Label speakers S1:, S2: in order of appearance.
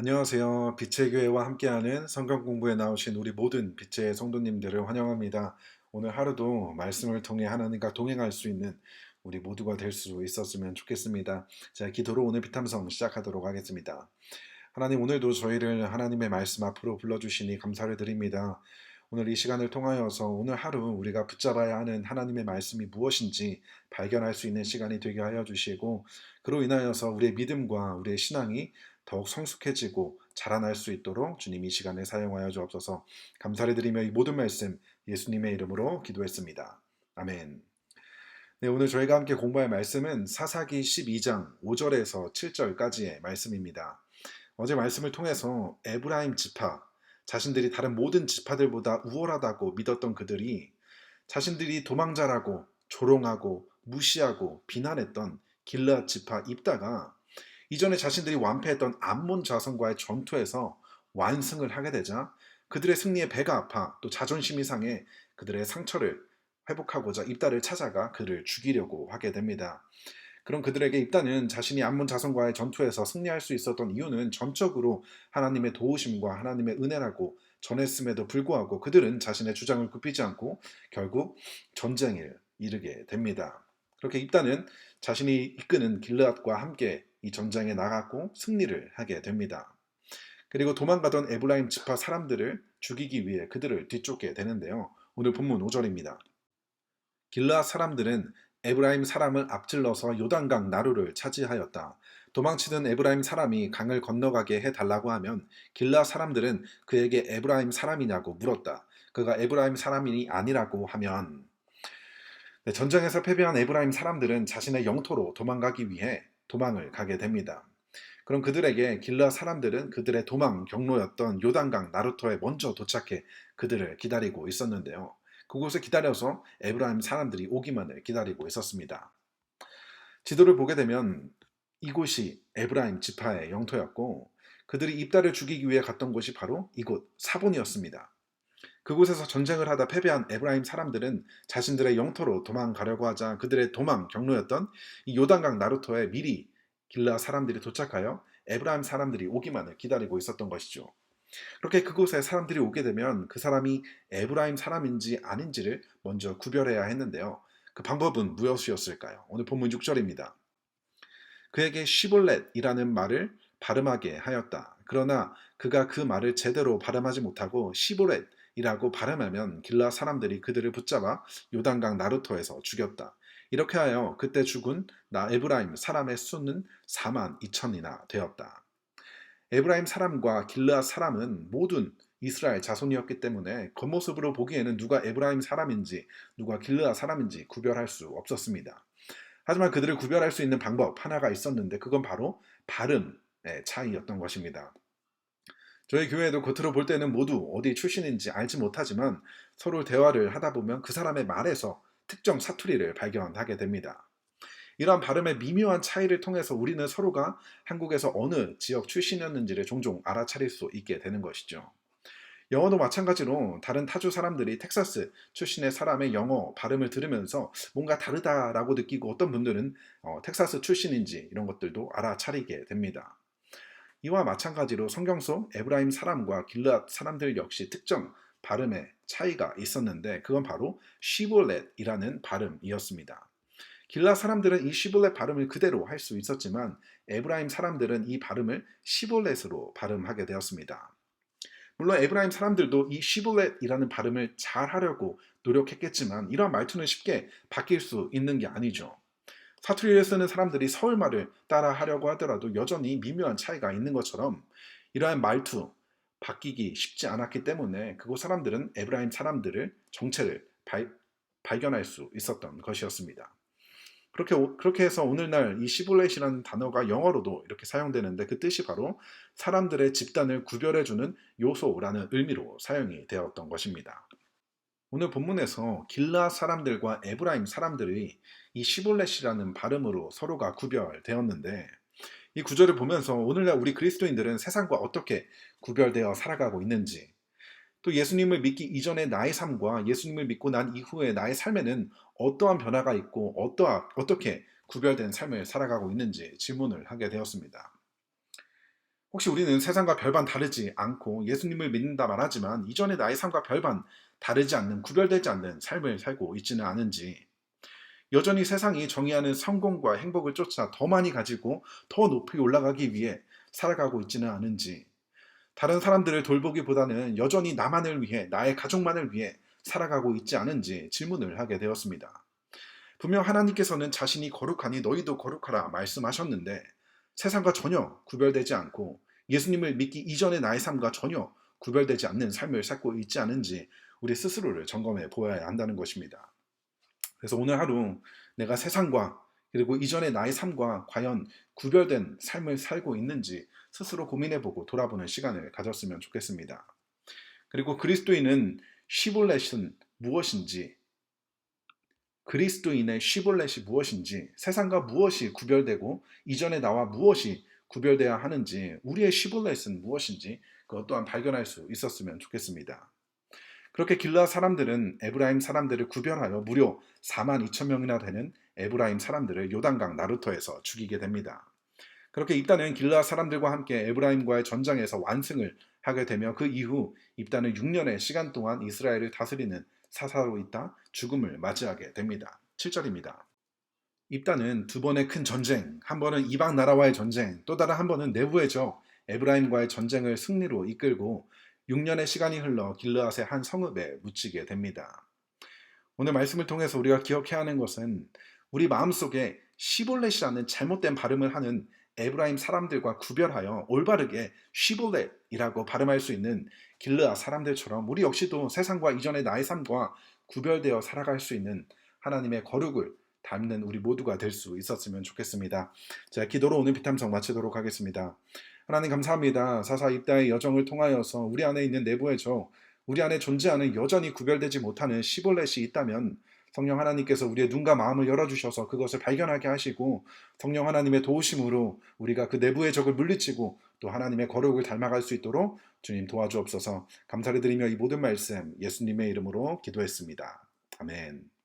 S1: 안녕하세요. 빛의 교회와 함께하는 성경 공부에 나오신 우리 모든 빛의 성도님들을 환영합니다. 오늘 하루도 말씀을 통해 하나님과 동행할 수 있는 우리 모두가 될 수 있었으면 좋겠습니다. 자, 기도로 오늘 빛함성 시작하도록 하겠습니다. 하나님, 오늘도 저희를 하나님의 말씀 앞으로 불러주시니 감사를 드립니다. 오늘 이 시간을 통하여서 오늘 하루 우리가 붙잡아야 하는 하나님의 말씀이 무엇인지 발견할 수 있는 시간이 되게 하여 주시고, 그로 인하여서 우리의 믿음과 우리의 신앙이 더욱 성숙해지고 자라날 수 있도록 주님 이 시간에 사용하여 주옵소서. 감사를 드리며 이 모든 말씀 예수님의 이름으로 기도했습니다. 아멘. 네, 오늘 저희가 함께 공부할 말씀은 사사기 12장 5절에서 7절까지의 말씀입니다. 어제 말씀을 통해서 에브라임 지파, 자신들이 다른 모든 지파들보다 우월하다고 믿었던 그들이 자신들이 도망자라고 조롱하고 무시하고 비난했던 길르앗 지파 입다가 이전에 자신들이 완패했던 암몬 자손과의 전투에서 완승을 하게 되자 그들의 승리에 배가 아파 또 자존심이 상해 그들의 상처를 회복하고자 입다를 찾아가 그를 죽이려고 하게 됩니다. 그런 그들에게 입다는 자신이 암몬 자손과의 전투에서 승리할 수 있었던 이유는 전적으로 하나님의 도우심과 하나님의 은혜라고 전했음에도 불구하고 그들은 자신의 주장을 굽히지 않고 결국 전쟁에 이르게 됩니다. 그렇게 입다는 자신이 이끄는 길르앗과 함께 이 전쟁에 나갔고 승리를 하게 됩니다. 그리고 도망가던 에브라임 지파 사람들을 죽이기 위해 그들을 뒤쫓게 되는데요. 오늘 본문 5절입니다. 길르앗 사람들은 에브라임 사람을 앞질러서 요단강 나루를 차지하였다. 도망치던 에브라임 사람이 강을 건너가게 해달라고 하면 길르앗 사람들은 그에게 에브라임 사람이냐고 물었다. 그가 에브라임 사람이 아니라고 하면 전쟁에서 패배한 에브라임 사람들은 자신의 영토로 도망가기 위해 도망을 가게 됩니다. 그럼 그들에게 길르앗 사람들은 그들의 도망 경로였던 요단강 나루터에 먼저 도착해 그들을 기다리고 있었는데요. 그곳에 기다려서 에브라임 사람들이 오기만을 기다리고 있었습니다. 지도를 보게 되면 이곳이 에브라임 지파의 영토였고 그들이 입다를 죽이기 위해 갔던 곳이 바로 이곳 사본이었습니다. 그곳에서 전쟁을 하다 패배한 에브라임 사람들은 자신들의 영토로 도망가려고 하자 그들의 도망 경로였던 이 요단강 나루터에 미리 길르앗 사람들이 도착하여 에브라임 사람들이 오기만을 기다리고 있었던 것이죠. 그렇게 그곳에 사람들이 오게 되면 그 사람이 에브라임 사람인지 아닌지를 먼저 구별해야 했는데요. 그 방법은 무엇이었을까요? 오늘 본문 6절입니다. 그에게 시볼렛이라는 말을 발음하게 하였다. 그러나 그가 그 말을 제대로 발음하지 못하고 시볼렛이라고 발음하면 길라 사람들이 그들을 붙잡아 요단강 나루터에서 죽였다. 이렇게 하여 그때 죽은 나 에브라임 사람의 수는 4만 2천이나 되었다. 에브라임 사람과 길르앗 사람은 모든 이스라엘 자손이었기 때문에 겉모습으로 보기에는 누가 에브라임 사람인지 누가 길르앗 사람인지 구별할 수 없었습니다. 하지만 그들을 구별할 수 있는 방법 하나가 있었는데 그건 바로 발음의 차이였던 것입니다. 저희 교회도 겉으로 볼 때는 모두 어디 출신인지 알지 못하지만 서로 대화를 하다 보면 그 사람의 말에서 특정 사투리를 발견하게 됩니다. 이러한 발음의 미묘한 차이를 통해서 우리는 서로가 한국에서 어느 지역 출신이었는지를 종종 알아차릴 수 있게 되는 것이죠. 영어도 마찬가지로 다른 타주 사람들이 텍사스 출신의 사람의 영어 발음을 들으면서 뭔가 다르다라고 느끼고 어떤 분들은 텍사스 출신인지 이런 것들도 알아차리게 됩니다. 이와 마찬가지로 성경 속 에브라임 사람과 길르앗 사람들 역시 특정 발음의 차이가 있었는데 그건 바로 시볼렛이라는 발음이었습니다. 길라 사람들은 이 시볼렛 발음을 그대로 할 수 있었지만 에브라임 사람들은 이 발음을 시볼렛으로 발음하게 되었습니다. 물론 에브라임 사람들도 이 시볼렛이라는 발음을 잘 하려고 노력했겠지만 이러한 말투는 쉽게 바뀔 수 있는 게 아니죠. 사투리를 쓰는 사람들이 서울말을 따라 하려고 하더라도 여전히 미묘한 차이가 있는 것처럼 이러한 말투 바뀌기 쉽지 않았기 때문에 그곳 사람들은 에브라임 사람들을 정체를 발견할 수 있었던 것이었습니다. 그렇게 해서 오늘날 이 시볼렛이라는 단어가 영어로도 이렇게 사용되는데 그 뜻이 바로 사람들의 집단을 구별해주는 요소라는 의미로 사용이 되었던 것입니다. 오늘 본문에서 길르앗 사람들과 에브라임 사람들이 이 시볼렛이라는 발음으로 서로가 구별되었는데 이 구절을 보면서 오늘날 우리 그리스도인들은 세상과 어떻게 구별되어 살아가고 있는지 또 예수님을 믿기 이전의 나의 삶과 예수님을 믿고 난 이후의 나의 삶에는 어떠한 변화가 있고 어떻게 구별된 삶을 살아가고 있는지 질문을 하게 되었습니다. 혹시 우리는 세상과 별반 다르지 않고 예수님을 믿는다 말하지만 이전의 나의 삶과 별반 다르지 않는, 구별되지 않는 삶을 살고 있지는 않은지, 여전히 세상이 정의하는 성공과 행복을 쫓아 더 많이 가지고 더 높이 올라가기 위해 살아가고 있지는 않은지, 다른 사람들을 돌보기보다는 여전히 나만을 위해, 나의 가족만을 위해 살아가고 있지 않은지 질문을 하게 되었습니다. 분명 하나님께서는 자신이 거룩하니 너희도 거룩하라 말씀하셨는데 세상과 전혀 구별되지 않고 예수님을 믿기 이전의 나의 삶과 전혀 구별되지 않는 삶을 살고 있지 않은지 우리 스스로를 점검해 보아야 한다는 것입니다. 그래서 오늘 하루 내가 세상과 그리고 이전의 나의 삶과 과연 구별된 삶을 살고 있는지 스스로 고민해보고 돌아보는 시간을 가졌으면 좋겠습니다. 그리고 그리스도인의 시볼렛이 무엇인지, 세상과 무엇이 구별되고 이전의 나와 무엇이 구별되어야 하는지, 우리의 시볼렛은 무엇인지 그것 또한 발견할 수 있었으면 좋겠습니다. 그렇게 길르앗 사람들은 에브라임 사람들을 구별하여 무려 4만 2천 명이나 되는 에브라임 사람들을 요단강 나루터에서 죽이게 됩니다. 그렇게 입단은 길르앗 사람들과 함께 에브라임과의 전장에서 완승을 하게 되며 그 이후 입단은 6년의 시간 동안 이스라엘을 다스리는 사사로 있다 죽음을 맞이하게 됩니다. 7절입니다. 입단은 두 번의 큰 전쟁, 한 번은 이방 나라와의 전쟁, 또 다른 한 번은 내부의 적 에브라임과의 전쟁을 승리로 이끌고 6년의 시간이 흘러 길르앗의 한 성읍에 묻히게 됩니다. 오늘 말씀을 통해서 우리가 기억해야 하는 것은 우리 마음속에 시볼렛이라는 잘못된 발음을 하는 에브라임 사람들과 구별하여 올바르게 시볼렛이라고 발음할 수 있는 길르앗 사람들처럼 우리 역시도 세상과 이전의 나의 삶과 구별되어 살아갈 수 있는 하나님의 거룩을 닮는 우리 모두가 될 수 있었으면 좋겠습니다. 자, 기도로 오늘 비탐성 마치도록 하겠습니다. 하나님 감사합니다. 사사 입다의 여정을 통하여서 우리 안에 있는 내부의 적, 우리 안에 존재하는 여전히 구별되지 못하는 시볼렛이 있다면 성령 하나님께서 우리의 눈과 마음을 열어주셔서 그것을 발견하게 하시고 성령 하나님의 도우심으로 우리가 그 내부의 적을 물리치고 또 하나님의 거룩을 닮아갈 수 있도록 주님 도와주옵소서. 감사를 드리며 이 모든 말씀 예수님의 이름으로 기도했습니다. 아멘.